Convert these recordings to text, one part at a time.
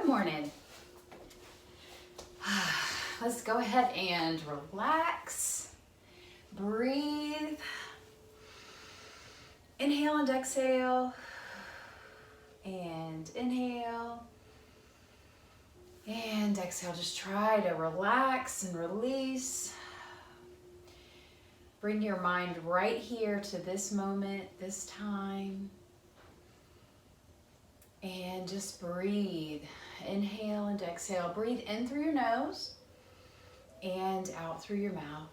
morning. Let's go ahead and relax, breathe, inhale and exhale, and inhale, and exhale. Just try to relax and release. Bring your mind right here to this moment, this time, and just breathe. Inhale and exhale. Breathe in through your nose and out through your mouth.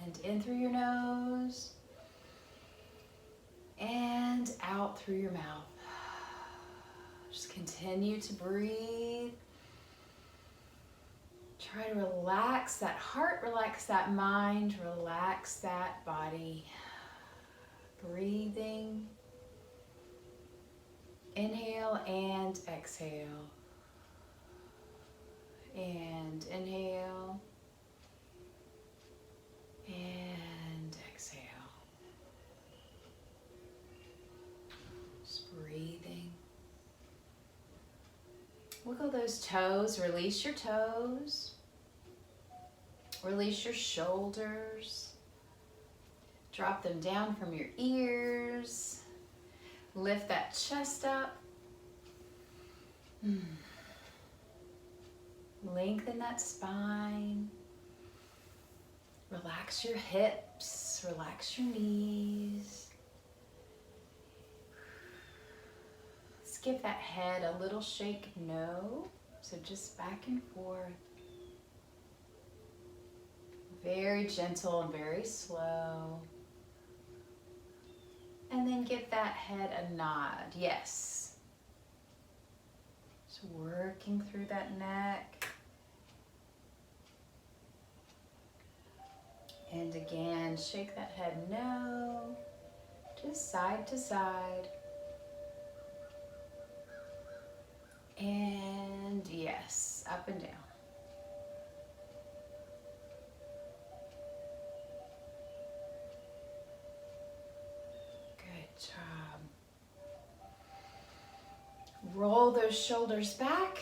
And in through your nose and out through your mouth. Just continue to breathe. Try to relax that heart, relax that mind, relax that body. Breathing. Inhale and exhale. And inhale. And exhale. Just breathing. Wiggle those toes, release your toes. Release your shoulders. Drop them down from your ears. Lift that chest up. Lengthen that spine. Relax your hips. Relax your knees. Let's give that head a little shake no. So just back and forth. Very gentle and very slow. And then give that head a nod. Yes. Just working through that neck. And again, shake that head no. Just side to side. And yes, up and down. Job. Roll those shoulders back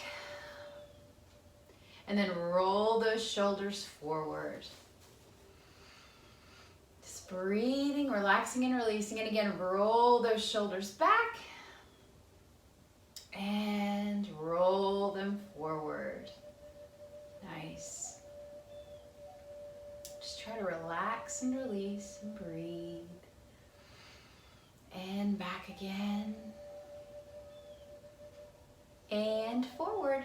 and then roll those shoulders forward. Just breathing, relaxing and releasing, and again roll those shoulders back and roll them forward. Nice. Just try to relax and release and breathe. And back again. And forward.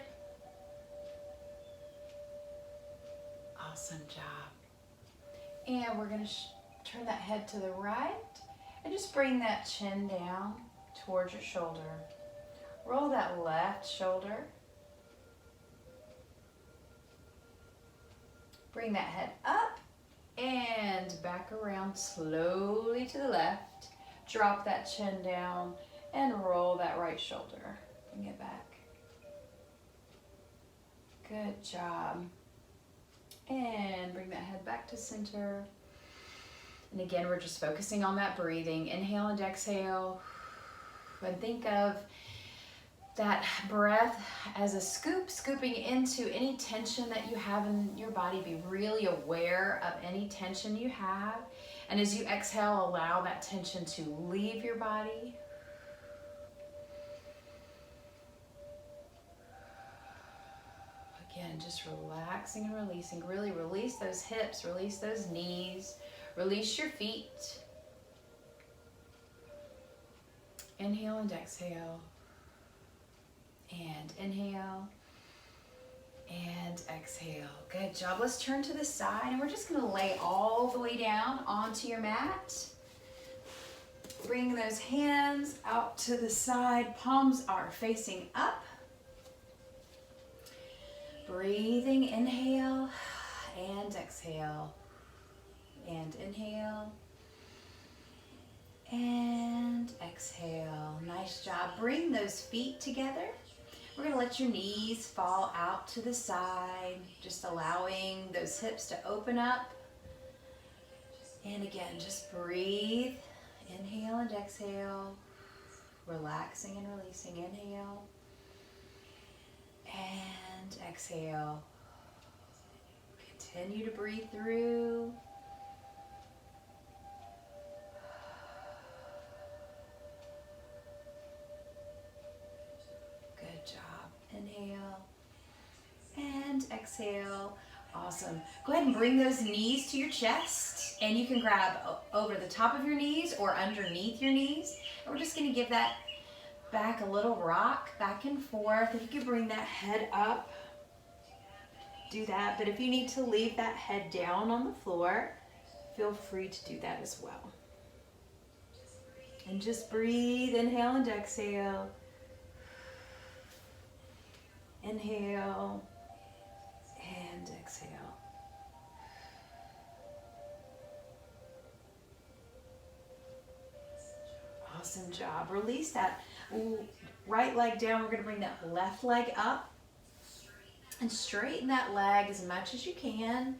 Awesome job. And we're going to turn that head to the right. And just bring that chin down towards your shoulder. Roll that left shoulder. Bring that head up and back around slowly to the left. Drop that chin down and roll that right shoulder. Bring it back. Good job. And bring that head back to center. And again, we're just focusing on that breathing. Inhale and exhale. And think of that breath as a scoop, scooping into any tension that you have in your body. Be really aware of any tension you have. And as you exhale, allow that tension to leave your body. Again, just relaxing and releasing. Really release those hips, release those knees, release your feet. Inhale and exhale. And inhale. And exhale. Good job. Let's turn to the side and we're just going to lay all the way down onto your mat. Bring those hands out to the side. Palms are facing up. Breathing, inhale and exhale. And inhale. And exhale. Nice job. Bring those feet together. We're going to let your knees fall out to the side, just allowing those hips to open up. And again, just breathe. Inhale and exhale. Relaxing and releasing. Inhale. exhale. Continue to breathe through. Good job. Inhale and exhale. Awesome. Go ahead and bring those knees to your chest, and you can grab over the top of your knees or underneath your knees. And we're just going to give that back a little rock, back and forth. If you could bring that head up, do that. But if you need to leave that head down on the floor, feel free to do that as well. And just breathe, inhale and exhale. Inhale and exhale. Awesome job. Release that right leg down. We're going to bring that left leg up and straighten that leg as much as you can.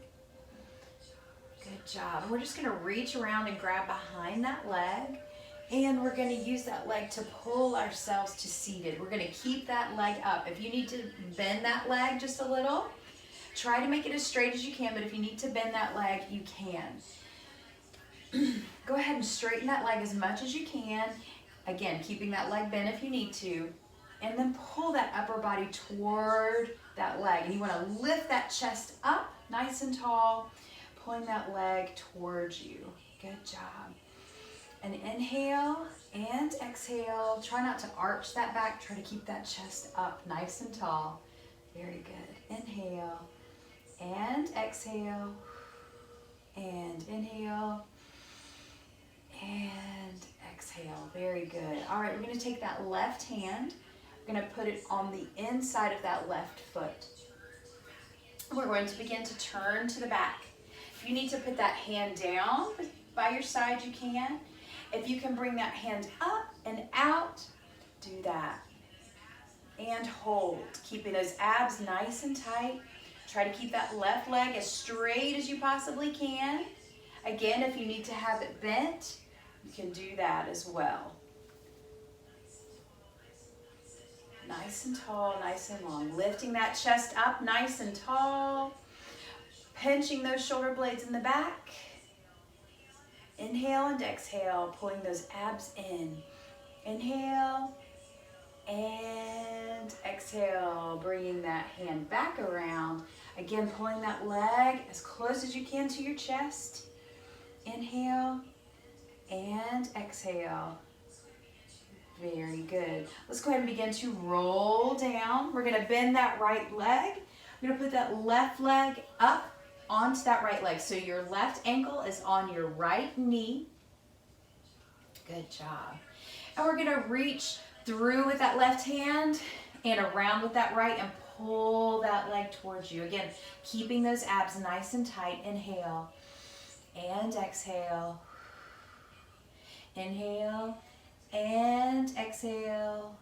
Good job. And we're just going to reach around and grab behind that leg. And we're going to use that leg to pull ourselves to seated. We're going to keep that leg up. If you need to bend that leg just a little, try to make it as straight as you can, but if you need to bend that leg, you can. Go ahead and straighten that leg as much as you can. Again, keeping that leg bent if you need to. And then pull that upper body toward that leg. And you want to lift that chest up nice and tall, pulling that leg towards you. Good job. And inhale and exhale. Try not to arch that back. Try to keep that chest up nice and tall. Very good. Inhale and exhale. And inhale and exhale. Very good. All right, we're going to take that left hand. We're going to put it on the inside of that left foot. We're going to begin to turn to the back. If you need to put that hand down by your side, you can. If you can bring that hand up and out, do that. And hold, keeping those abs nice and tight. Try to keep that left leg as straight as you possibly can. Again, if you need to have it bent, you can do that as well. Nice and tall, nice and long. Lifting that chest up nice and tall. Pinching those shoulder blades in the back. Inhale and exhale, pulling those abs in. Inhale and exhale, bringing that hand back around. Again, pulling that leg as close as you can to your chest. Inhale and exhale. Very good. Let's go ahead and begin to roll down. We're going to bend that right leg. We're going to put that left leg up onto that right leg. So your left ankle is on your right knee. Good job. And we're going to reach through with that left hand and around with that right and pull that leg towards you. Again, keeping those abs nice and tight. Inhale and exhale. Inhale and exhale.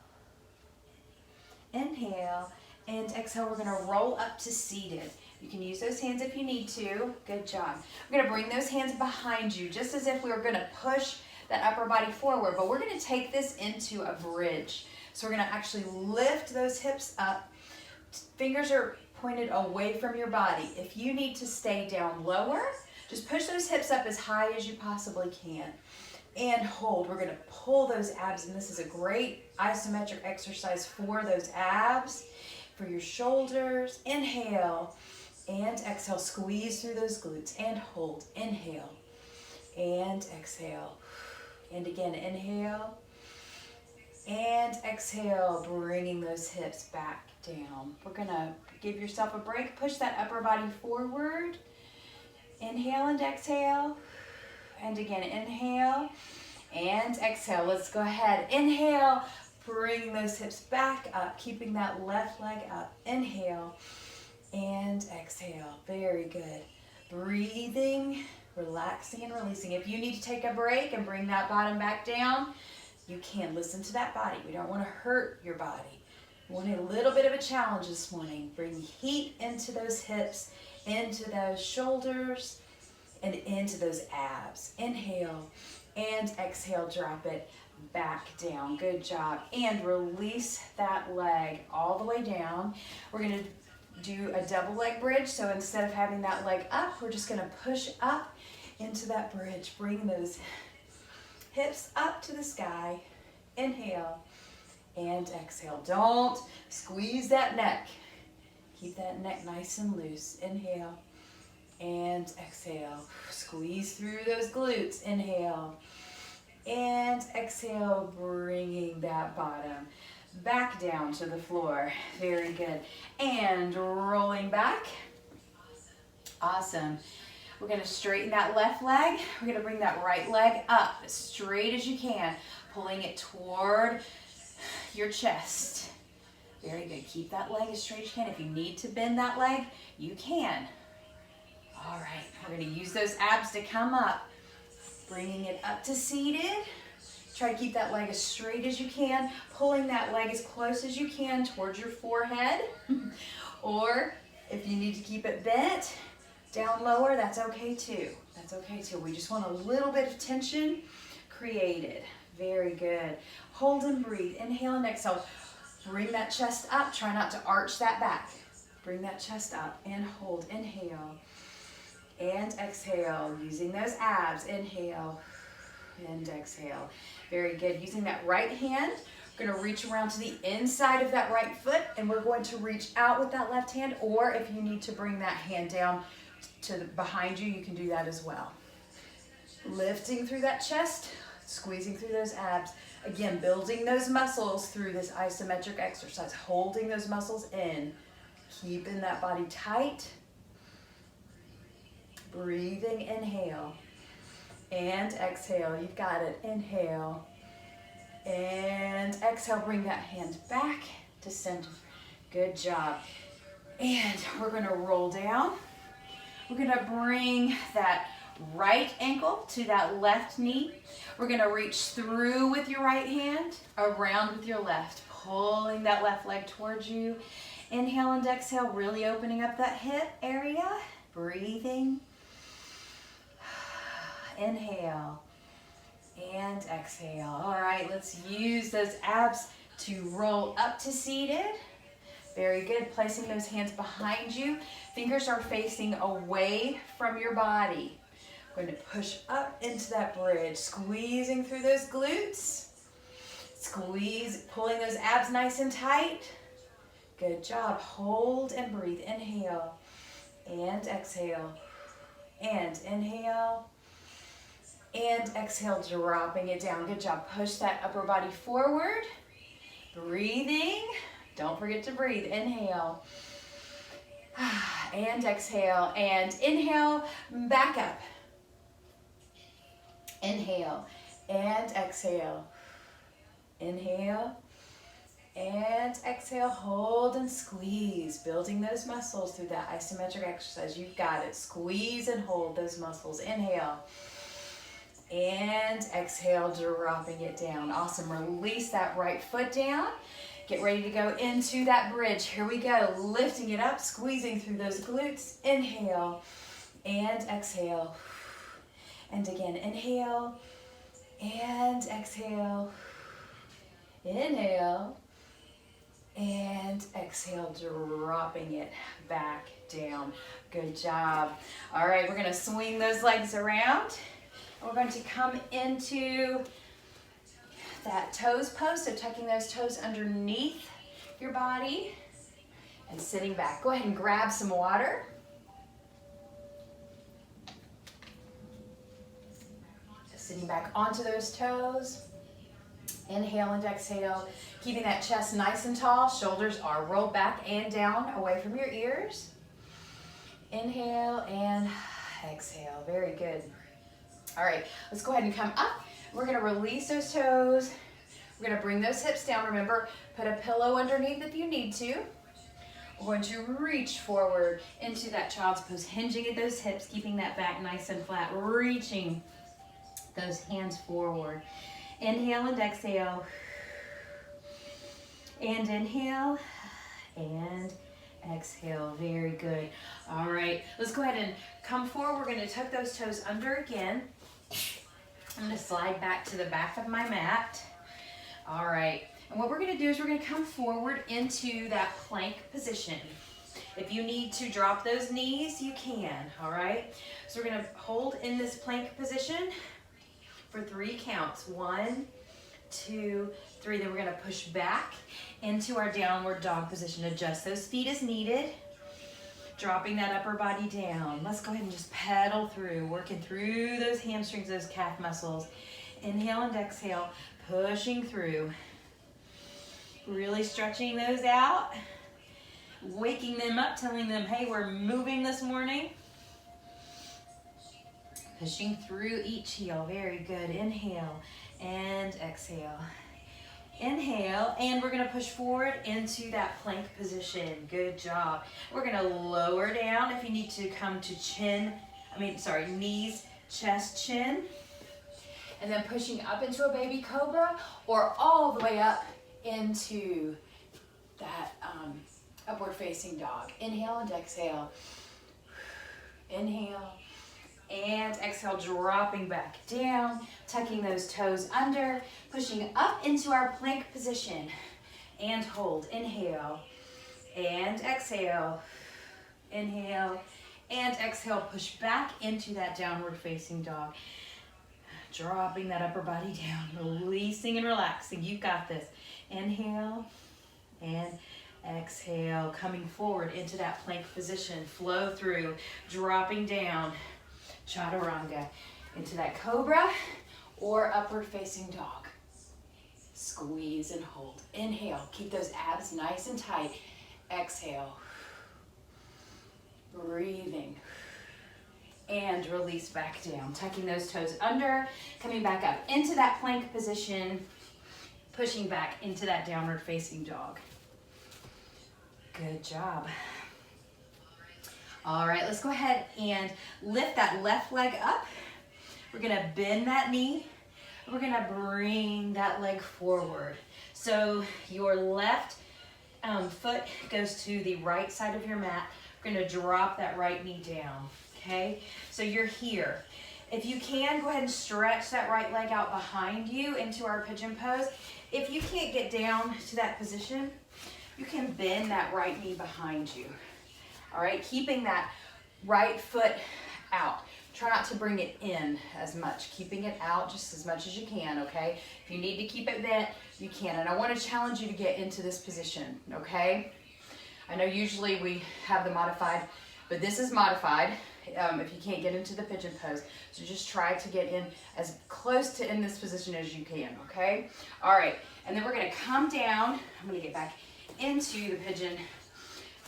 Inhale and exhale. We're going to roll up to seated. You can use those hands if you need to. Good job. We're going to bring those hands behind you, just as if we were going to push that upper body forward, but we're going to take this into a bridge. So we're going to actually lift those hips up. Fingers are pointed away from your body. If you need to stay down lower, just push those hips up as high as you possibly can. And hold. We're going to pull those abs, and this is a great isometric exercise for those abs, for your shoulders. Inhale and exhale. Squeeze through those glutes and hold. Inhale and exhale. And again, inhale and exhale, bringing those hips back down. We're going to give yourself a break. Push that upper body forward. Inhale and exhale. And again, inhale and exhale. Let's go ahead. Inhale, bring those hips back up, keeping that left leg up. Inhale and exhale. Very good. Breathing, relaxing and releasing. If you need to take a break and bring that bottom back down, you can. Listen to that body. We don't want to hurt your body. We want a little bit of a challenge this morning. Bring heat into those hips, into those shoulders, and into those abs. Inhale and exhale, drop it back down. Good job. And release that leg all the way down. We're going to do a double leg bridge. So instead of having that leg up, we're just gonna push up into that bridge. Bring those hips up to the sky. Inhale and exhale. Don't squeeze that neck. Keep that neck nice and loose. Inhale and exhale. Squeeze through those glutes. Inhale and exhale, bringing that bottom back down to the floor. Very good. And rolling back. Awesome. We're going to straighten that left leg. We're going to bring that right leg up as straight as you can, pulling it toward your chest. Very good. Keep that leg as straight as you can. If you need to bend that leg, you can. All right. We're going to use those abs to come up, bringing it up to seated. Try to keep that leg as straight as you can, pulling that leg as close as you can towards your forehead. Or if you need to keep it bent, down lower, that's okay too. That's okay too. We just want a little bit of tension created. Very good. Hold and breathe. Inhale and exhale. Bring that chest up. Try not to arch that back. Bring that chest up and hold. Inhale and exhale. Using those abs. Inhale and exhale. Very good. Using that right hand, we're going to reach around to the inside of that right foot, and we're going to reach out with that left hand, or if you need to bring that hand down to behind you, you can do that as well. Lifting through that chest, squeezing through those abs. Again, building those muscles through this isometric exercise, holding those muscles in, keeping that body tight. Breathing, inhale and exhale. You've got it. Inhale and exhale. Bring that hand back to center. Good job. And we're going to roll down. We're going to bring that right ankle to that left knee. We're going to reach through with your right hand, around with your left, pulling that left leg towards you. Inhale and exhale, really opening up that hip area. Breathing. Inhale and exhale. All right, let's use those abs to roll up to seated. Very good. Placing those hands behind you. Fingers are facing away from your body. We're going to push up into that bridge, squeezing through those glutes. Squeeze, pulling those abs nice and tight. Good job. Hold and breathe. Inhale and exhale. And inhale. And exhale, dropping it down. Good job. Push that upper body forward. Breathing. Don't forget to breathe. Inhale. And exhale. And inhale, back up. Inhale and exhale. Inhale and exhale. Hold and squeeze. Building those muscles through that isometric exercise. You've got it. Squeeze and hold those muscles. Inhale. And exhale, dropping it down. Awesome. Release that right foot down. Get ready to go into that bridge. Here we go. Lifting it up, squeezing through those glutes. Inhale and exhale. And again, inhale and exhale. Inhale and exhale, dropping it back down. Good job. All right, we're going to swing those legs around. We're going to come into that toes pose, so tucking those toes underneath your body and sitting back. Go ahead and grab some water. Sitting back onto those toes. Inhale and exhale, keeping that chest nice and tall. Shoulders are rolled back and down away from your ears. Inhale and exhale. Very good. All right, let's go ahead and come up. We're going to release those toes. We're going to bring those hips down. Remember, put a pillow underneath if you need to. We're going to reach forward into that child's pose, hinging at those hips, keeping that back nice and flat, reaching those hands forward. Inhale and exhale. And inhale and exhale. Very good. All right, let's go ahead and come forward. We're going to tuck those toes under again. I'm going to slide back to the back of my mat. All right, and what we're going to do is we're going to come forward into that plank position. If you need to drop those knees, you can, all right? So we're gonna hold in this plank position for 3 counts. 1, 2, 3. Then we're gonna push back into our downward dog position. Adjust those feet as needed. Dropping that upper body down. Let's go ahead and just pedal through, working through those hamstrings, those calf muscles. Inhale and exhale, pushing through. Really stretching those out. Waking them up, telling them, hey, we're moving this morning. Pushing through each heel. Very good. Inhale and exhale. Inhale, and we're gonna push forward into that plank position. Good job. We're gonna lower down if you need to come to knees, chest, chin. And then pushing up into a baby cobra or all the way up into that upward facing dog. Inhale and exhale. Inhale and exhale, dropping back down, tucking those toes under, pushing up into our plank position and hold. Inhale and exhale. Inhale and exhale, push back into that downward facing dog. Dropping that upper body down, releasing and relaxing. You've got this. Inhale and exhale, coming forward into that plank position. Flow through, dropping down, chaturanga, into that cobra or upward facing dog. Squeeze and hold. Inhale, keep those abs nice and tight. Exhale, breathing. And release back down, tucking those toes under, coming back up into that plank position, pushing back into that downward facing dog. Good job. All right, let's go ahead and lift that left leg up. We're gonna bend that knee. We're gonna bring that leg forward. So your left foot goes to the right side of your mat. We're gonna drop that right knee down. Okay, so you're here. If you can, go ahead and stretch that right leg out behind you into our pigeon pose. If you can't get down to that position, you can bend that right knee behind you. All right, keeping that right foot out. Try not to bring it in as much, keeping it out just as much as you can, okay? If you need to keep it bent, you can. And I want to challenge you to get into this position, okay? I know usually we have the modified, but this is modified. If you can't get into the pigeon pose. So just try to get in as close to in this position as you can, okay? All right, and then we're gonna come down. I'm gonna get back into the pigeon.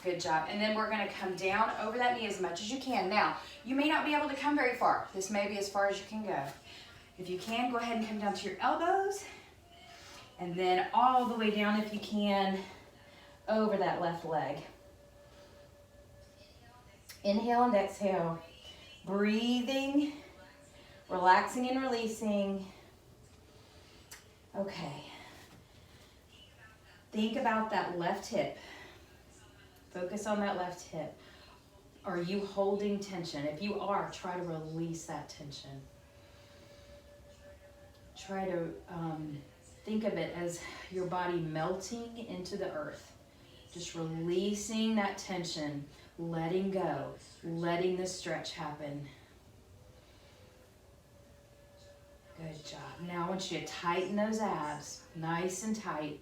Good job. And then we're gonna come down over that knee as much as you can. Now, you may not be able to come very far. This may be as far as you can go. If you can, go ahead and come down to your elbows. And then all the way down, if you can, over that left leg. Inhale and exhale, breathing, relaxing and releasing. Okay. Think about that left hip. Focus on that left hip. Are you holding tension? If you are, try to release that tension. Try to think of it as your body melting into the earth. Just releasing that tension. Letting go, letting the stretch happen. Good job. Now I want you to tighten those abs, nice and tight.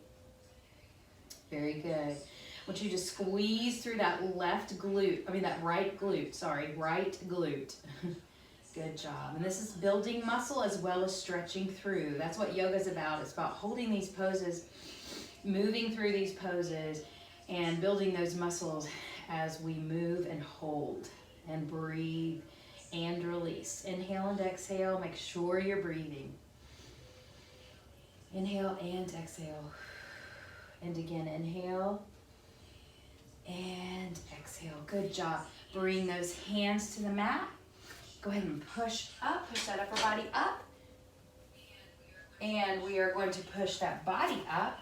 Very good. I want you to squeeze through that right glute. Good job. And this is building muscle as well as stretching through. That's what yoga is about. It's about holding these poses, moving through these poses, and building those muscles as we move and hold and breathe and release. Inhale and exhale. Make sure you're breathing. Inhale and exhale. And again, inhale and exhale. Good job. Bring those hands to the mat. Go ahead and push up. Push that upper body up. And we are going to push that body up,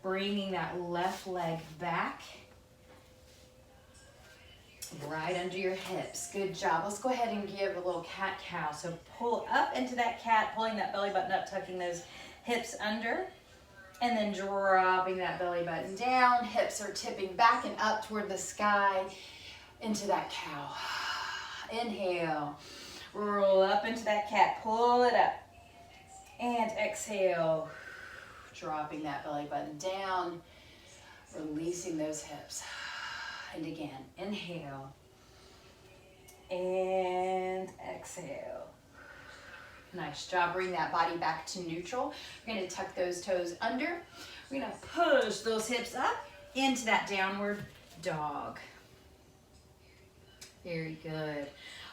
bringing that left leg back. Right under your hips. Good job. Let's go ahead and give a little cat-cow. So pull up into that cat, pulling that belly button up, tucking those hips under. And then dropping that belly button down. Hips are tipping back and up toward the sky into that cow. Inhale. Roll up into that cat. Pull it up. And exhale. Dropping that belly button down. Releasing those hips. And again, inhale. And exhale. Nice job. Bring that body back to neutral. We're going to tuck those toes under. We're going to push those hips up into that downward dog. Very good.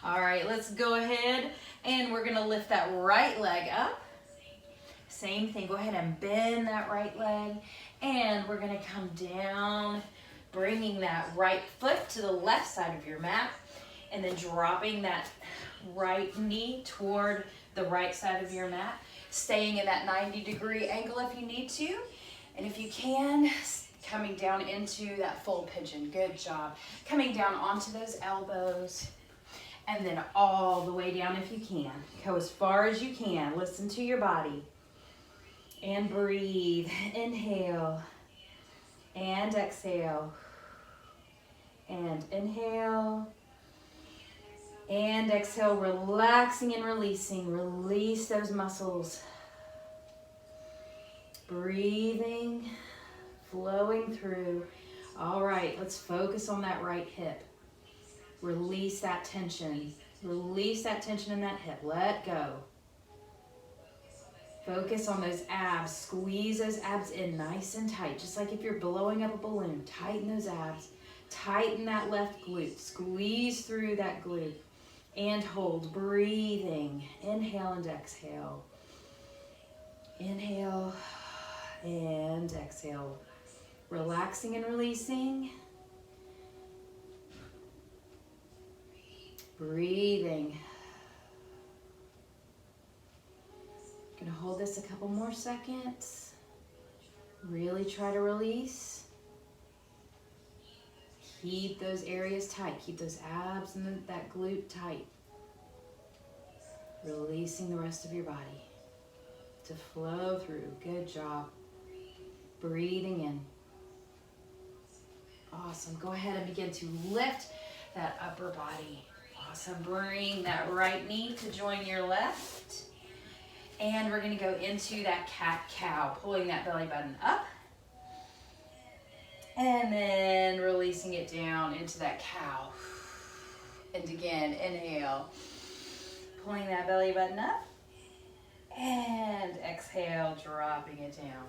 All right, let's go ahead and we're going to lift that right leg up. Same thing. Go ahead and bend that right leg. And we're going to come down, bringing that right foot to the left side of your mat. And then dropping that right knee toward the right side of your mat, staying in that 90-degree angle if you need to. And if you can, coming down into that full pigeon. Good job. Coming down onto those elbows and then all the way down if you can. Go as far as you can. Listen to your body. And breathe. Inhale. And exhale. And inhale. And exhale, relaxing and releasing. Release those muscles. Breathing, flowing through. All right, let's focus on that right hip. Release that tension. Release that tension in that hip. Let go. Focus on those abs. Squeeze those abs in nice and tight, just like if you're blowing up a balloon. Tighten those abs. Tighten that left glute. Squeeze through that glute. And hold, breathing. Inhale and exhale. Inhale and exhale. Relaxing and releasing. Breathing. Gonna hold this a couple more seconds. Really try to release. Keep those areas tight. Keep those abs and that glute tight. Releasing the rest of your body to flow through. Good job. Breathing in. Awesome. Go ahead and begin to lift that upper body. Awesome. Bring that right knee to join your left. And we're going to go into that cat-cow, pulling that belly button up. And then releasing it down into that cow. And again, inhale. Pulling that belly button up. And exhale, dropping it down.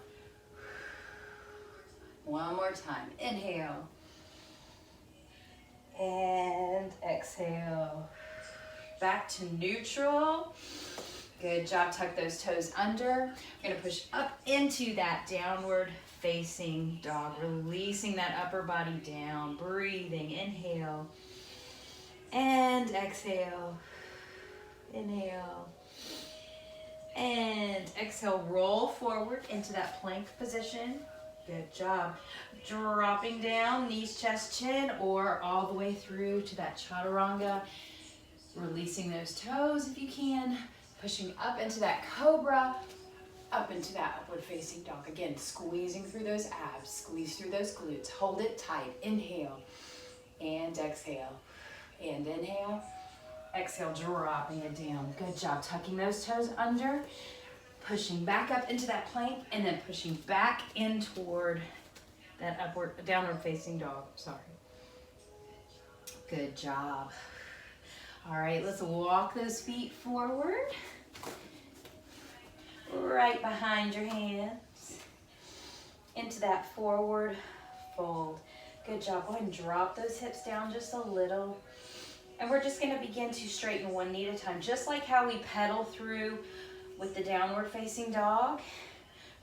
One more time. Inhale. And exhale. Back to neutral. Good job. Tuck those toes under. We're going to push up into that downward facing dog. Releasing that upper body down. Breathing. Inhale. And exhale. Inhale. And exhale. Roll forward into that plank position. Good job. Dropping down, knees, chest, chin, or all the way through to that chaturanga. Releasing those toes if you can. Pushing up into that cobra, up into that upward facing dog. Again, squeezing through those abs, squeeze through those glutes. Hold it tight. Inhale and exhale. And inhale, exhale, dropping it down. Good job. Tucking those toes under, pushing back up into that plank, and then pushing back in toward that downward facing dog. Sorry. Good job. All right, let's walk those feet forward. Right behind your hands. Into that forward fold. Good job. Go ahead and drop those hips down just a little. And we're just going to begin to straighten one knee at a time. Just like how we pedal through with the downward facing dog.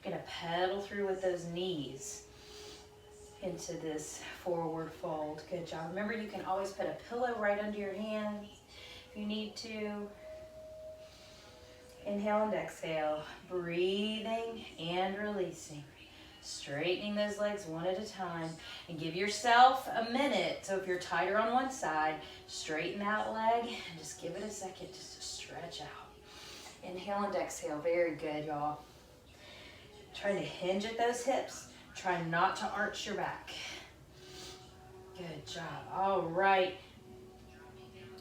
We're going to pedal through with those knees into this forward fold. Good job. Remember, you can always put a pillow right under your hands if you need to. Inhale and exhale. Breathing and releasing. Straightening those legs one at a time. And give yourself a minute. So if you're tighter on one side, straighten that leg and just give it a second just to stretch out. Inhale and exhale. Very good, y'all. Trying to hinge at those hips. Try not to arch your back. Good job. All right.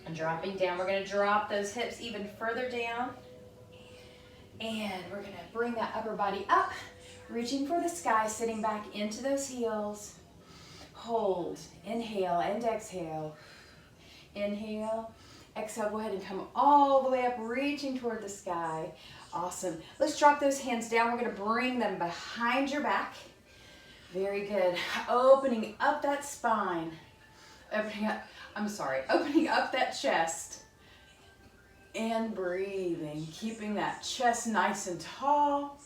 And dropping down. We're going to drop those hips even further down. And we're going to bring that upper body up, reaching for the sky, sitting back into those heels. Hold. Inhale and exhale. Inhale. Exhale. Go ahead and come all the way up, reaching toward the sky. Awesome. Let's drop those hands down. We're going to bring them behind your back. Very good. Opening up that spine. Opening up that chest. And breathing. Keeping that chest nice and tall.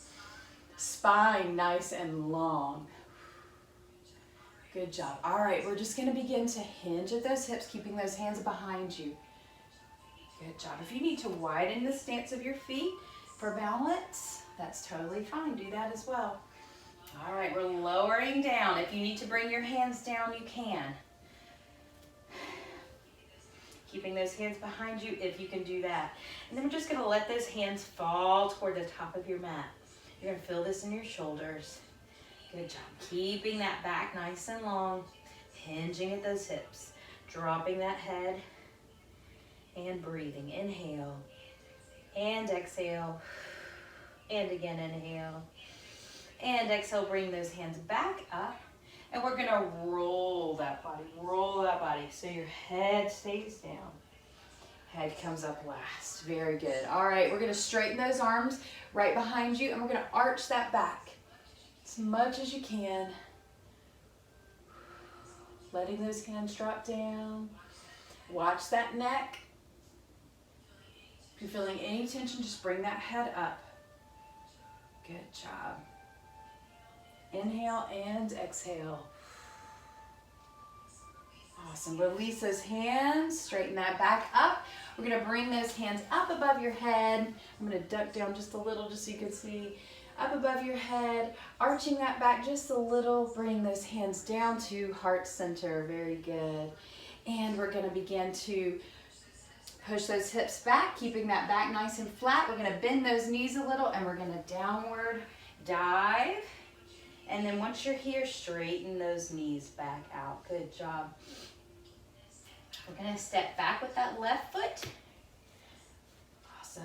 Spine nice and long. Good job. All right, we're just going to begin to hinge at those hips, keeping those hands behind you. Good job. If you need to widen the stance of your feet for balance, that's totally fine. Do that as well. All right, we're lowering down. If you need to bring your hands down, you can. Keeping those hands behind you if you can do that. And then we're just going to let those hands fall toward the top of your mat. You're going to feel this in your shoulders. Good job. Keeping that back nice and long. Hinging at those hips. Dropping that head. And breathing. Inhale. And exhale. And again, inhale. And exhale, bring those hands back up. And we're going to roll that body. Roll that body so your head stays down. Head comes up last. Very good. All right, we're going to straighten those arms right behind you. And we're going to arch that back as much as you can. Letting those hands drop down. Watch that neck. If you're feeling any tension, just bring that head up. Good job. Inhale and exhale. Awesome. Release those hands. Straighten that back up. We're going to bring those hands up above your head. I'm going to duck down just a little just so you can see. Up above your head. Arching that back just a little. Bring those hands down to heart center. Very good. And we're going to begin to push those hips back, keeping that back nice and flat. We're going to bend those knees a little and we're going to downward dive. And then once you're here, straighten those knees back out. Good job. We're going to step back with that left foot. Awesome.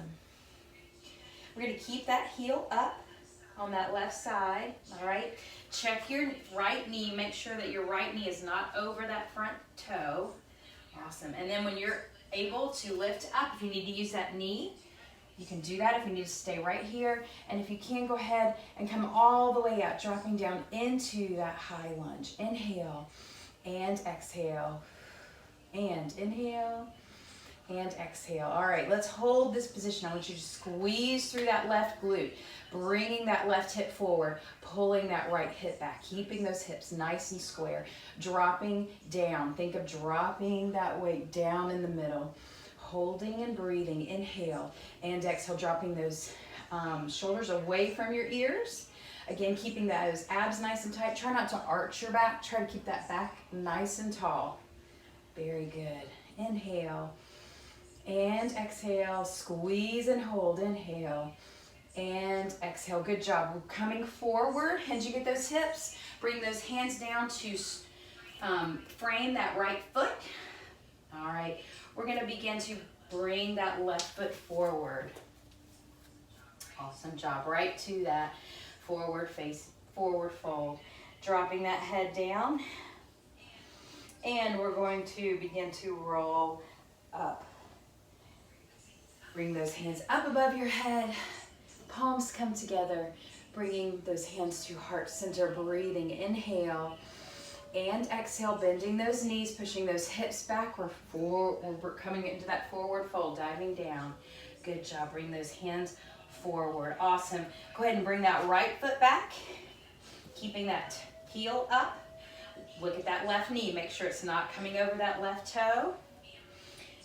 We're going to keep that heel up on that left side. All right. Check your right knee. Make sure that your right knee is not over that front toe. Awesome. And then when you're able to lift up, if you need to use that knee, you can do that. If you need to stay right here. And if you can, go ahead and come all the way up, dropping down into that high lunge. Inhale and exhale. And inhale and exhale. All right, let's hold this position. I want you to squeeze through that left glute, bringing that left hip forward, pulling that right hip back, keeping those hips nice and square, dropping down. Think of dropping that weight down in the middle. Holding and breathing. Inhale and exhale, dropping those shoulders away from your ears. Again, keeping those abs nice and tight. Try not to arch your back. Try to keep that back nice and tall. Very good. Inhale and exhale. Squeeze and hold. Inhale and exhale. Good job. We're coming forward. Hinging at those hips. Bring those hands down to frame that right foot. All right. We're going to begin to bring that left foot forward. Awesome job. Right to that forward face, forward fold. Dropping that head down. And we're going to begin to roll up. Bring those hands up above your head. Palms come together. Bringing those hands to heart center. Breathing. Inhale. And exhale, bending those knees, pushing those hips back. We're coming into that forward fold, diving down. Good job. Bring those hands forward. Awesome. Go ahead and bring that right foot back, keeping that heel up. Look at that left knee. Make sure it's not coming over that left toe.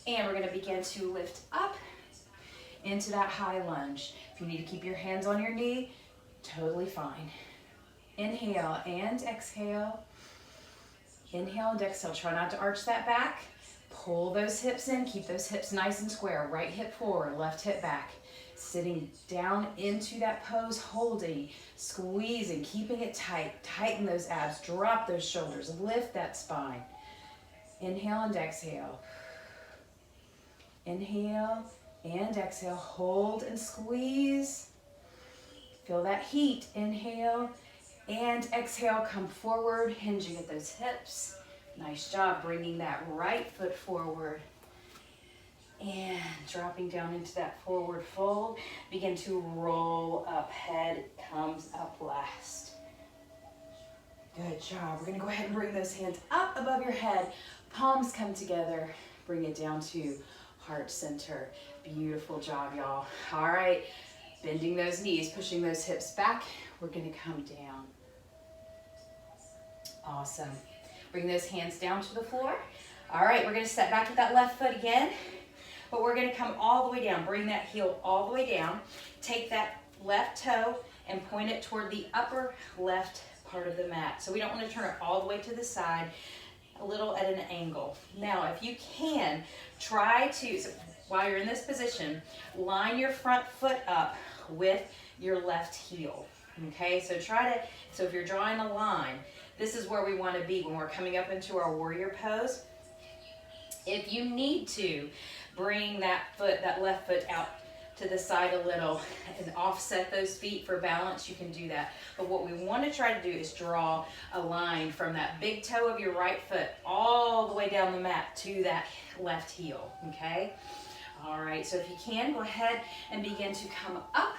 And we're going to begin to lift up into that high lunge. If you need to keep your hands on your knee, totally fine. Inhale and exhale. Inhale and exhale. Try not to arch that back. Pull those hips in. Keep those hips nice and square. Right hip forward, left hip back. Sitting down into that pose, holding, squeezing, keeping it tight. Tighten those abs, drop those shoulders, lift that spine. Inhale and exhale. Inhale and exhale. Hold and squeeze. Feel that heat. Inhale and exhale. Come forward, hinging at those hips. Nice job bringing that right foot forward. And dropping down into that forward fold. Begin to roll up. Head comes up last. Good job. We're going to go ahead and bring those hands up above your head. Palms come together. Bring it down to heart center. Beautiful job, y'all. All right. Bending those knees, pushing those hips back. We're going to come down. Awesome. Bring those hands down to the floor. All right. We're going to step back with that left foot again. But we're going to come all the way down. Bring that heel all the way down. Take that left toe and point it toward the upper left part of the mat. So we don't want to turn it all the way to the side, a little at an angle. Now, if you can, try to, so while you're in this position, line your front foot up with your left heel. Okay, so so if you're drawing a line, this is where we want to be when we're coming up into our warrior pose. If you need to, bring that left foot out to the side a little and offset those feet for balance, you can do that. But what we want to try to do is draw a line from that big toe of your right foot all the way down the mat to that left heel, okay? All right, so if you can, go ahead and begin to come up,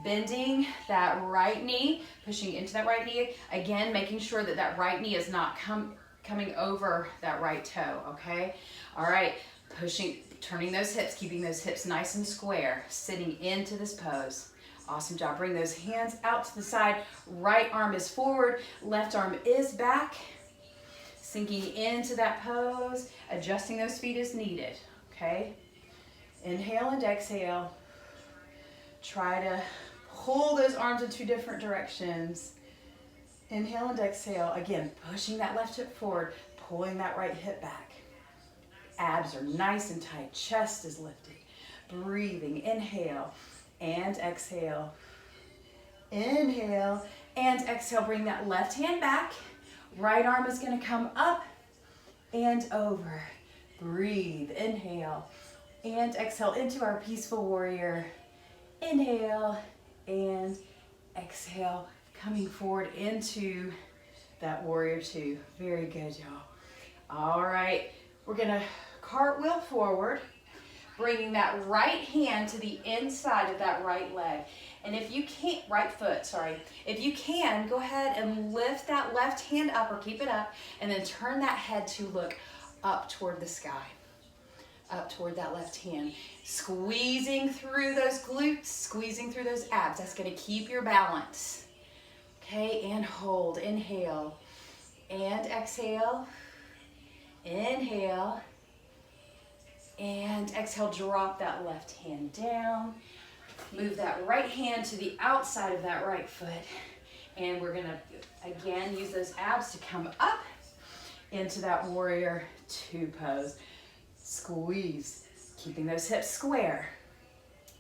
bending that right knee, pushing into that right knee. Again, making sure that that right knee is not coming over that right toe, okay? All right, turning those hips, keeping those hips nice and square, sitting into this pose. Awesome job. Bring those hands out to the side. Right arm is forward, left arm is back. Sinking into that pose, adjusting those feet as needed, okay? Inhale and exhale. Try to pull those arms in two different directions. Inhale and exhale. Again, pushing that left hip forward, pulling that right hip back. Abs are nice and tight. Chest is lifted. Breathing. Inhale and exhale. Inhale and exhale. Bring that left hand back. Right arm is going to come up and over. Breathe. Inhale and exhale into our peaceful warrior. Inhale and exhale. Coming forward into that warrior two. Very good, y'all. All right. We're going to cartwheel forward, bringing that right hand to the inside of that right leg. And if you can't, right foot, sorry. If you can, go ahead and lift that left hand up or keep it up, and then turn that head to look up toward the sky, up toward that left hand. Squeezing through those glutes, squeezing through those abs. That's going to keep your balance. Okay, and hold. Inhale and exhale. Inhale and exhale. Drop that left hand down. Move that right hand to the outside of that right foot. And we're going to, again, use those abs to come up into that warrior two pose. Squeeze, keeping those hips square.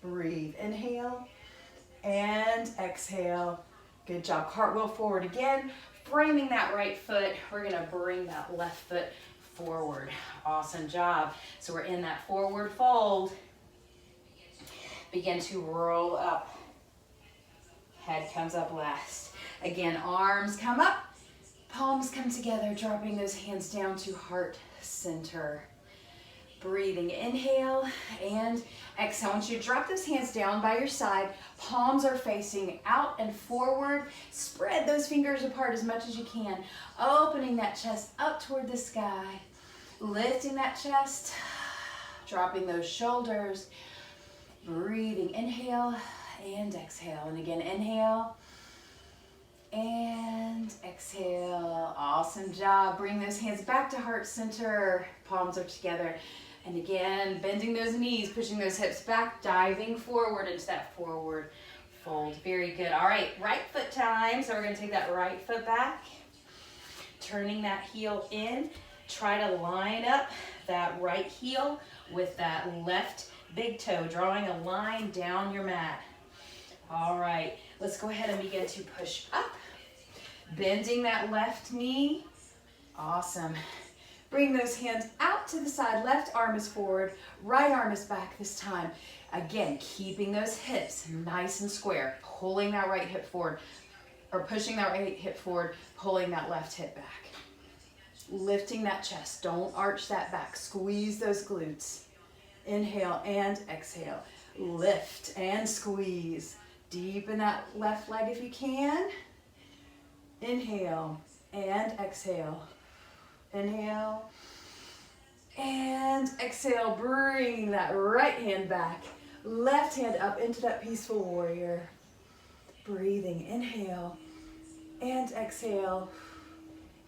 Breathe. Inhale and exhale. Good job. Cartwheel forward again. Framing that right foot. We're going to bring that left foot forward. Awesome job. So we're in that forward fold. Begin to roll up. Head comes up last. Again, arms come up. Palms come together, dropping those hands down to heart center. Breathing. Inhale and exhale. I want you to drop those hands down by your side. Palms are facing out and forward. Spread those fingers apart as much as you can. Opening that chest up toward the sky. Lifting that chest. Dropping those shoulders. Breathing. Inhale and exhale. And again, inhale and exhale. Awesome job. Bring those hands back to heart center. Palms are together. And again, bending those knees, pushing those hips back, diving forward into that forward fold. Very good. All right, right foot time. So we're going to take that right foot back, turning that heel in. Try to line up that right heel with that left big toe, drawing a line down your mat. All right, let's go ahead and begin to push up, bending that left knee. Awesome. Bring those hands out to the side. Left arm is forward, right arm is back this time. Again, keeping those hips nice and square, pulling that right hip forward, or pushing that right hip forward, pulling that left hip back. Lifting that chest, don't arch that back. Squeeze those glutes. Inhale and exhale. Lift and squeeze. Deepen that left leg if you can. Inhale and exhale. Inhale and exhale. Bringing that right hand back. Left hand up into that peaceful warrior. Breathing. Inhale and exhale.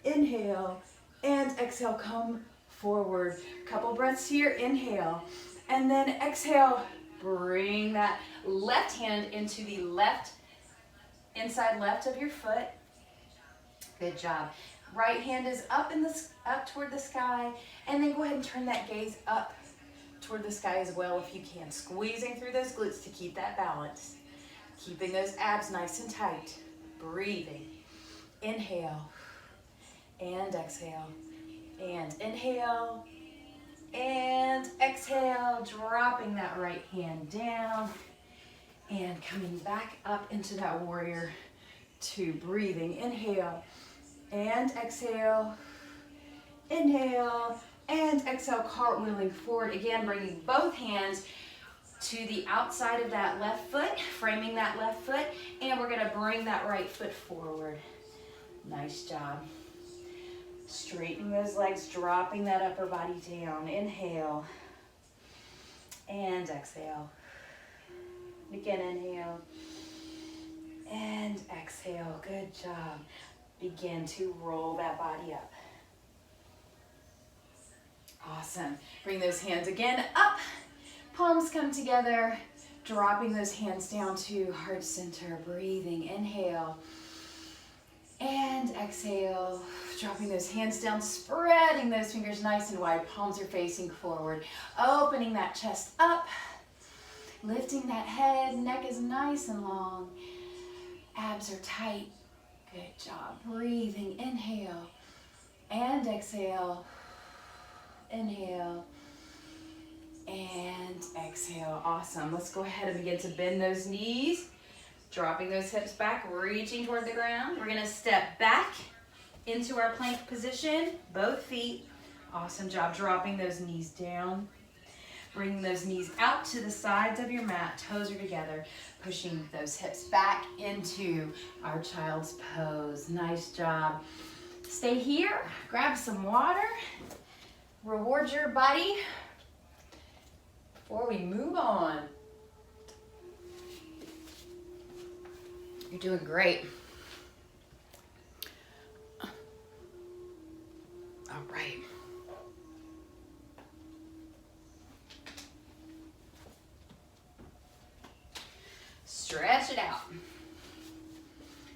Inhale and exhale. Come forward. Couple breaths here. Inhale and then exhale. Bring that left hand into the left, inside left of your foot. Good job. Right hand is up toward the sky, and then go ahead and turn that gaze up toward the sky as well if you can. Squeezing through those glutes to keep that balance. Keeping those abs nice and tight. Breathing. Inhale and exhale. And inhale and exhale. Dropping that right hand down and coming back up into that warrior two. Breathing. Inhale and exhale. Inhale and exhale. Cartwheeling forward. Again, bringing both hands to the outside of that left foot, framing that left foot, and we're gonna bring that right foot forward. Nice job. Straightening those legs, dropping that upper body down. Inhale and exhale. Again, inhale and exhale. Good job. Begin to roll that body up. Awesome. Bring those hands again up. Palms come together. Dropping those hands down to heart center. Breathing. Inhale and exhale. Dropping those hands down, spreading those fingers nice and wide. Palms are facing forward. Opening that chest up. Lifting that head. Neck is nice and long. Abs are tight. Good job. Breathing. Inhale and exhale. Inhale and exhale. Awesome. Let's go ahead and begin to bend those knees. Dropping those hips back, reaching toward the ground. We're gonna step back into our plank position, both feet. Awesome job. Dropping those knees down. Bringing those knees out to the sides of your mat. Toes are together. Pushing those hips back into our child's pose. Nice job. Stay here. Grab some water. Reward your body before we move on. You're doing great. All right. Stretch it out.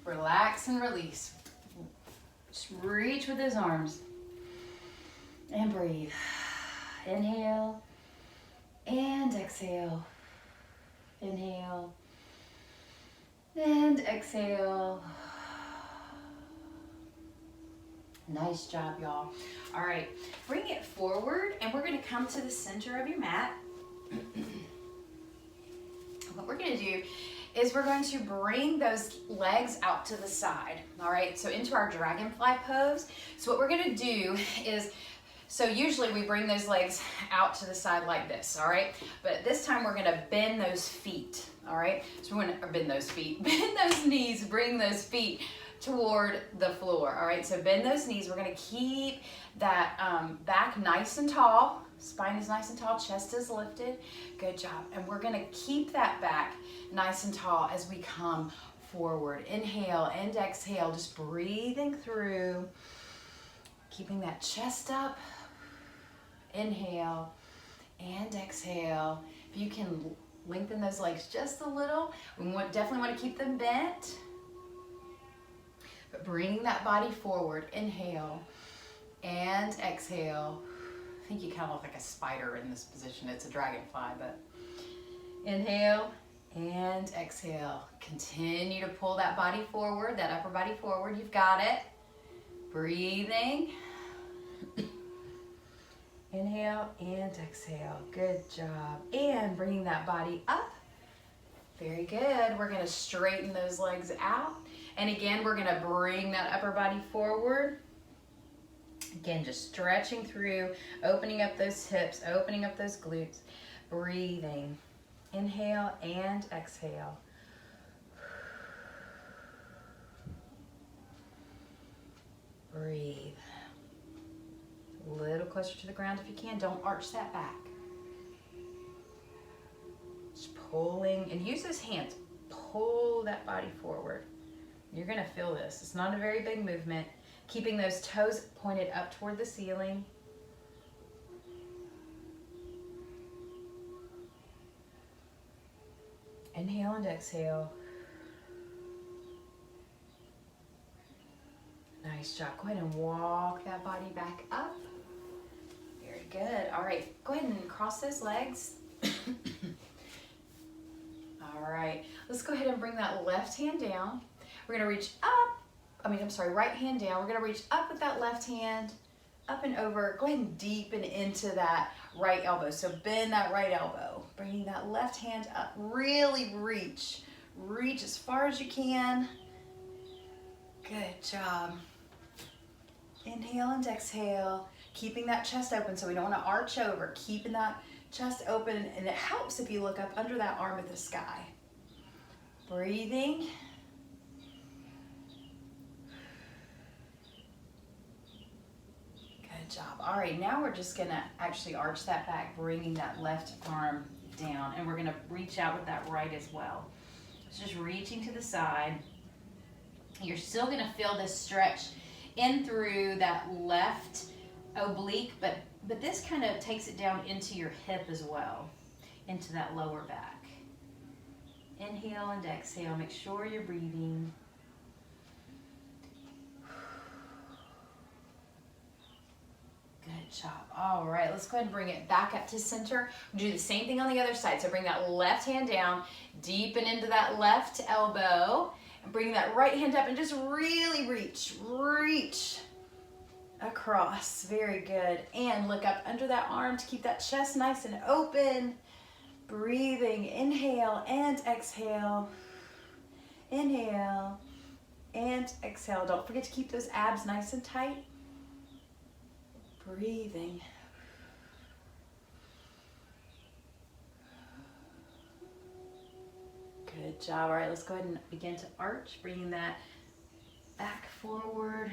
Relax and release. Just reach with those arms. And breathe. Inhale and exhale. Inhale and exhale. Nice job, y'all. All right, bring it forward and we're gonna come to the center of your mat. What we're gonna do is we're going to bring those legs out to the side, all right? So into our dragonfly pose. So what we're gonna do is, so usually we bring those legs out to the side like this, all right? But this time we're gonna bend those feet, all right? So we're gonna bend those feet, bend those knees, bring those feet toward the floor, all right? So bend those knees. We're gonna keep that back nice and tall. Spine is nice and tall, chest is lifted. Good job. And we're gonna keep that back nice and tall as we come forward. Inhale and exhale, just breathing through. Keeping that chest up. Inhale and exhale. If you can lengthen those legs just a little, we definitely want to keep them bent. But bringing that body forward. Inhale and exhale. think you kind of look like a spider in this position. It's a dragonfly, but inhale and exhale. Continue to pull that body forward, that upper body forward. You've got it. Breathing. Inhale and exhale. Good job. And bringing that body up. Very good. We're going to straighten those legs out. And again, we're going to bring that upper body forward. Again, just stretching through, opening up those hips, opening up those glutes. Breathing. Inhale and exhale. Breathe. A little closer to the ground if you can. Don't arch that back. Just pulling, and use those hands. Pull that body forward. You're going to feel this. It's not a very big movement. Keeping those toes pointed up toward the ceiling. Inhale and exhale. Nice job. Go ahead and walk that body back up. Very good. All right, go ahead and cross those legs. All right, let's go ahead and bring that left hand down. We're gonna reach up, right hand down. We're gonna reach up with that left hand, up and over. Go ahead and deepen into that right elbow. So bend that right elbow, bringing that left hand up. Really reach as far as you can. Good job. Inhale and exhale, keeping that chest open so we don't want to arch over, keeping that chest open, and it helps if you look up under that arm at the sky. Breathing. Good job. All right, now we're just gonna actually arch that back, bringing that left arm down, and we're gonna reach out with that right as well. It's just reaching to the side. You're still gonna feel this stretch in through that left oblique, but this kind of takes it down into your hip as well, into that lower back. Inhale and exhale. Make sure you're breathing. Good job. All right, let's go ahead and bring it back up to center. We'll do the same thing on the other side. So bring that left hand down, deepen into that left elbow, and bring that right hand up and just really reach across. Very good. And look up under that arm to keep that chest nice and open. Breathing. Inhale and exhale. Inhale and exhale. Don't forget to keep those abs nice and tight. Breathing. Good job. All right, let's go ahead and begin to arch, bringing that back forward,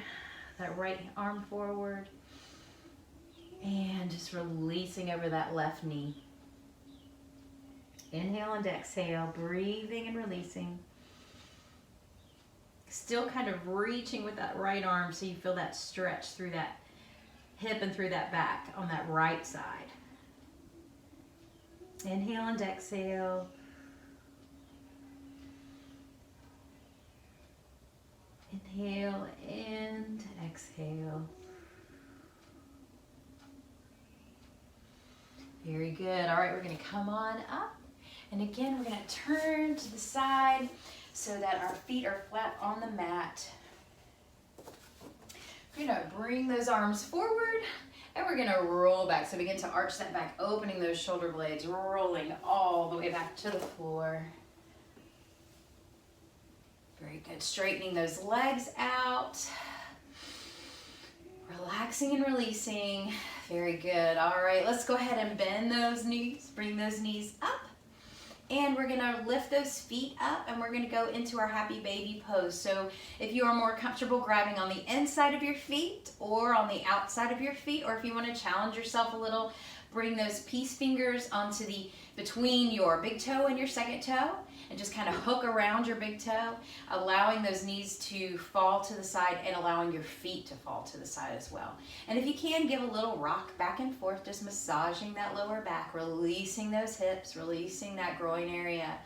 that right arm forward, and just releasing over that left knee. Inhale and exhale, breathing and releasing. Still kind of reaching with that right arm so you feel that stretch through that hip and through that back on that right side. Inhale and exhale. Inhale and exhale. Very good. All right, we're going to come on up. And again, we're going to turn to the side so that our feet are flat on the mat. We're going to bring those arms forward and we're going to roll back. So begin to arch that back, opening those shoulder blades, rolling all the way back to the floor. Very good. Straightening those legs out. Relaxing and releasing. Very good. All right, let's go ahead and bend those knees. Bring those knees up. And we're gonna lift those feet up and we're gonna go into our happy baby pose. So if you are more comfortable grabbing on the inside of your feet or on the outside of your feet, or if you wanna challenge yourself a little, bring those peace fingers onto between your big toe and your second toe, and just kind of hook around your big toe, allowing those knees to fall to the side and allowing your feet to fall to the side as well. And if you can, give a little rock back and forth, just massaging that lower back, releasing those hips, releasing that groin area,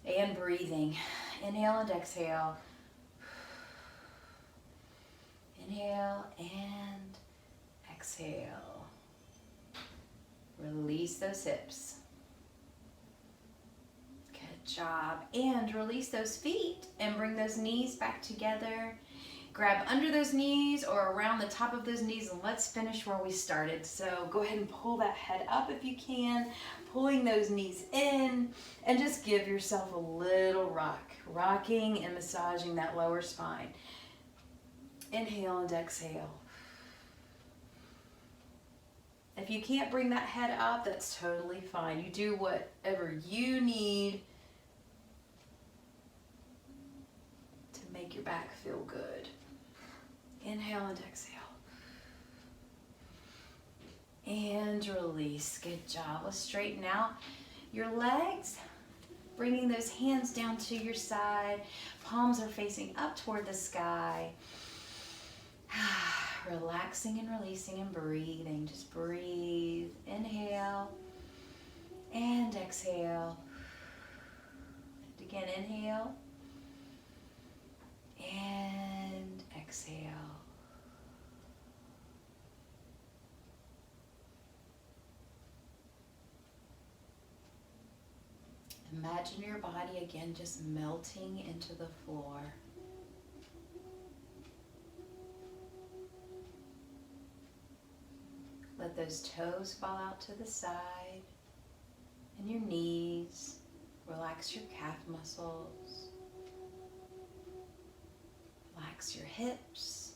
and breathing. Inhale and exhale. Inhale and exhale. release those hips. Good job. And release those feet and bring those knees back together. Grab under those knees or around the top of those knees, and let's finish where we started. So go ahead and pull that head up if you can, pulling those knees in, and just give yourself a little rock, rocking and massaging that lower spine. Inhale and exhale. If you can't bring that head up, that's totally fine. You do whatever you need to make your back feel good. Inhale and exhale. And release. Good job. Let's straighten out your legs. Bringing those hands down to your side. Palms are facing up toward the sky. Relaxing and releasing and breathing. Just breathe. Inhale and exhale. And again, inhale and exhale. Imagine your body again just melting into the floor. Let those toes fall out to the side and your knees. Relax your calf muscles. Relax your hips.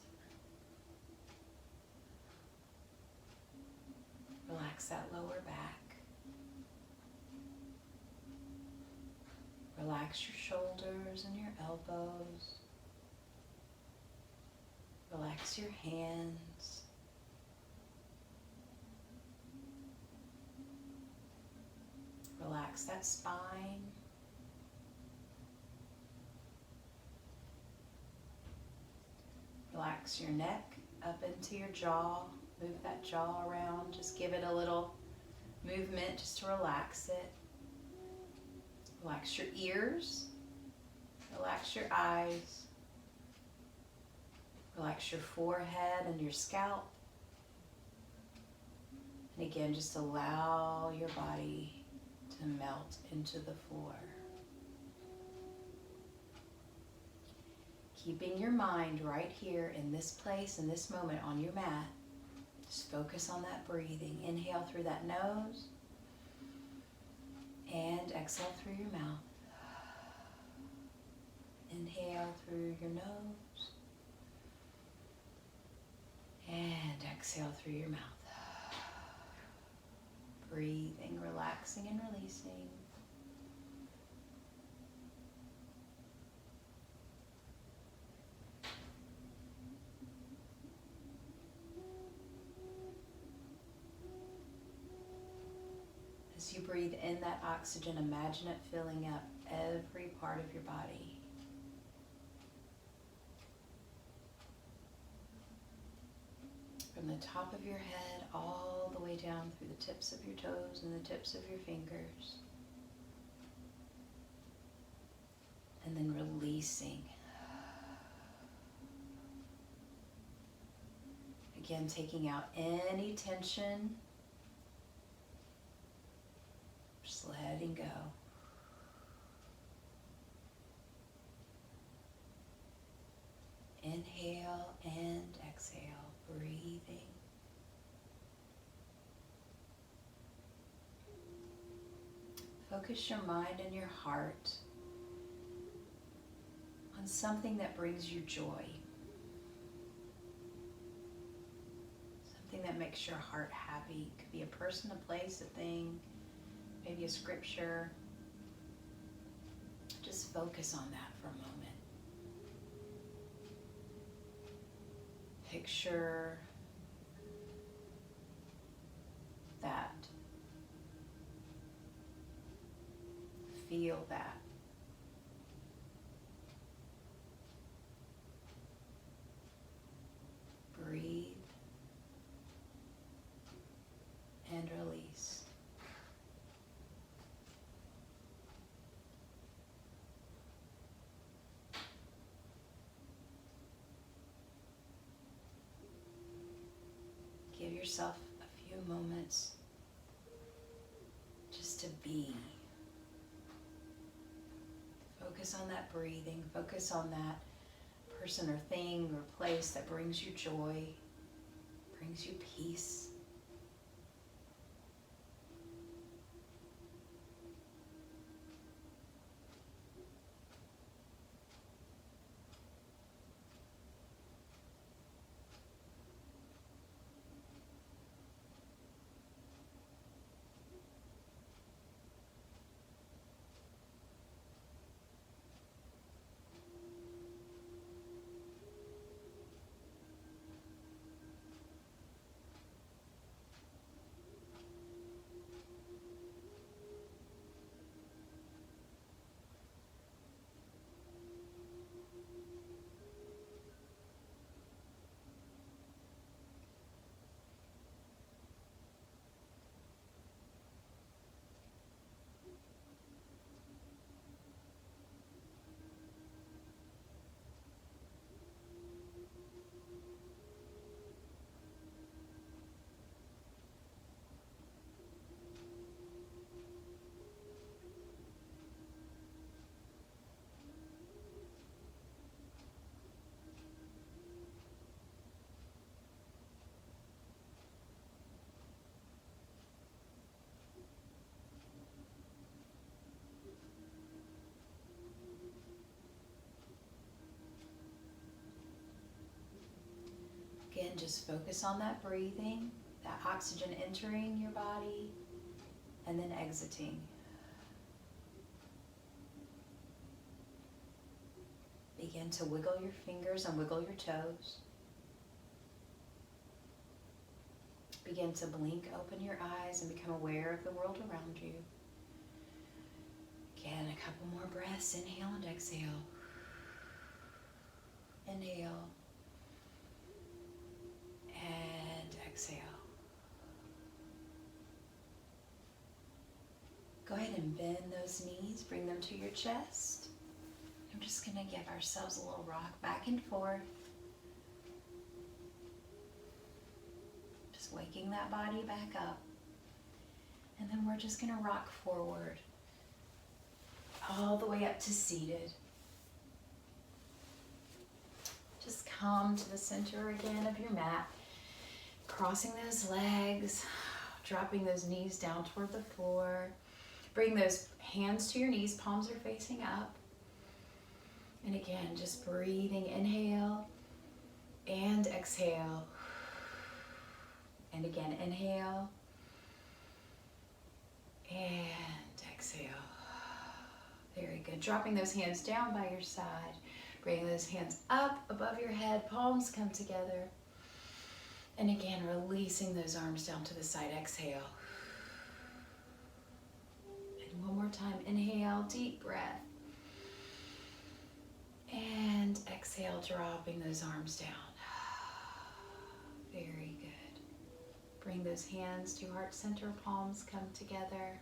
Relax that lower back. Relax your shoulders and your elbows. Relax your hands. Relax that spine. Relax your neck up into your jaw. Move that jaw around. Just give it a little movement just to relax it. Relax your ears. Relax your eyes. Relax your forehead and your scalp. And again, just allow your body to melt into the floor. Keeping your mind right here in this place, in this moment on your mat. Just focus on that breathing. Inhale through that nose and exhale through your mouth. Inhale through your nose and exhale through your mouth. Breathing, relaxing and releasing. As you breathe in that oxygen, imagine it filling up every part of your body. From the top of your head all the way down through the tips of your toes and the tips of your fingers. And then releasing. Again, taking out any tension. Just letting go. Inhale and exhale, breathing. Focus your mind and your heart on something that brings you joy. Something that makes your heart happy. It could be a person, a place, a thing, maybe a scripture. Just focus on that for a moment. Picture that. Feel that. Breathe and release. Give yourself a few moments to be. Focus on that breathing. Focus on that person or thing or place that brings you joy, brings you peace. Again, just focus on that breathing, that oxygen entering your body and then exiting. Begin to wiggle your fingers and wiggle your toes. Begin to blink open your eyes and become aware of the world around you. Again, a couple more breaths. Inhale and exhale. Inhale. And exhale. Go ahead and bend those knees, bring them to your chest. I'm just going to give ourselves a little rock back and forth. Just waking that body back up. And then we're just going to rock forward all the way up to seated. Just come to the center again of your mat. Crossing those legs, dropping those knees down toward the floor. Bring those hands to your knees, palms are facing up. And again, just breathing, inhale and exhale. And again, inhale and exhale. Very good. Dropping those hands down by your side. Bringing those hands up above your head, palms come together. And again, releasing those arms down to the side, exhale. And one more time, inhale, deep breath. And exhale, dropping those arms down. Very good. Bring those hands to heart center, palms come together.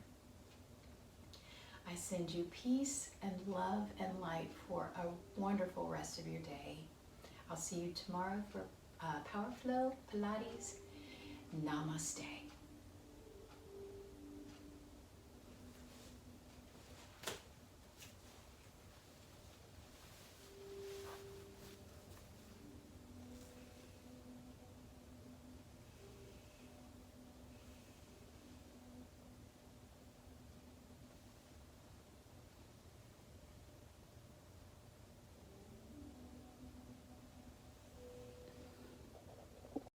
I send you peace and love and light for a wonderful rest of your day. I'll see you tomorrow for Power Flow Pilates. Namaste.